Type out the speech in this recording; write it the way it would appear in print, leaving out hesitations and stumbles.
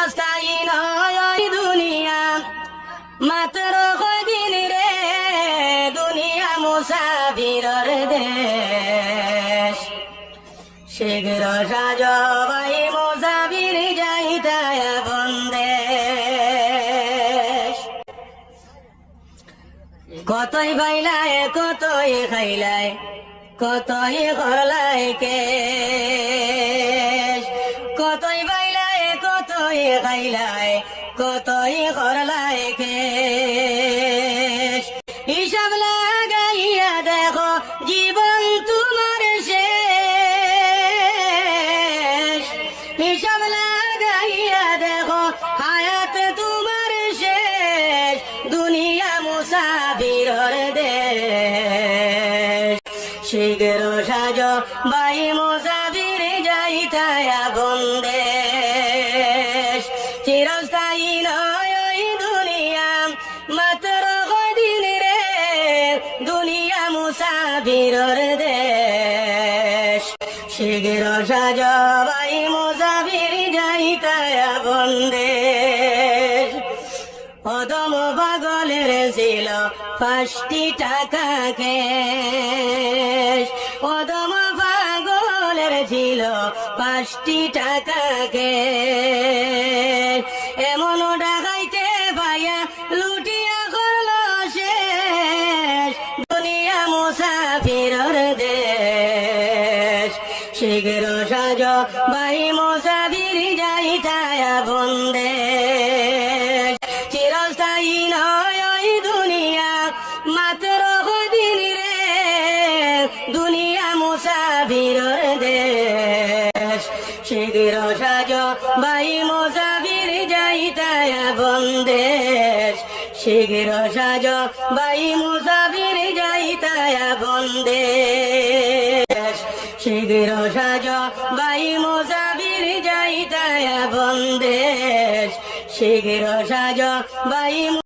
চিরস্থায়ী নয় দুনিয়া মাত্র কদিন রে দুনিয়া মুসাফিরর দেশ শীঘ্র সাজ ভাই মুসাফির যাইতায় বন্দেশ কতই বাইলায় কতই খাইলায় কতই করলাই কেশ কতই বাইলায় কতই খাইলায় কতই করলাই কেশ হিসাব লাগাইয়া দেখো জীবন তোমার শেষ হিসাব লাগাইয়া দেখো হায়াত তোমার শেষ দুনিয়া মুসাফিরর দেশ শীঘ্র সাজ ভাই মুসাফির যাইতায় বন্দেশ চিরস্থায়ী নয় ওই দুনিয়া মাত্র কদিন রে দুনিয়া মুসাফিরর দেশ শীঘ্র সাজ ভাই মুসাফির যাইতায় বন্দেশ অদম পাগলের ছিল 5টি টাকা ক্যাশ অদম পাগলের ছিল 5টি টাকা ক্যাশ এমন ডাকাইতে পাইয়া লুটিয়া করল শেষ দুনিয়া মুসাফিরর দেশ শীঘ্র সাজ ভাই মুসাফির যাইতায় বন্দেশ চিরস্থায়ী নয় ওই দুনিয়া মাত্র কদিন রে দুনিয়া মুসাফিরর দেশ শীঘ্র সাজ ভাই মুসাফির যাইতায় বন্দেশ শীঘ্র সাজ ভাই মুসাফির যাইতায় বন্দেশ শীঘ্র সাজ ভাই মুসাফির যাইতায় বন্দেশ শীঘ্র সাজ ভাই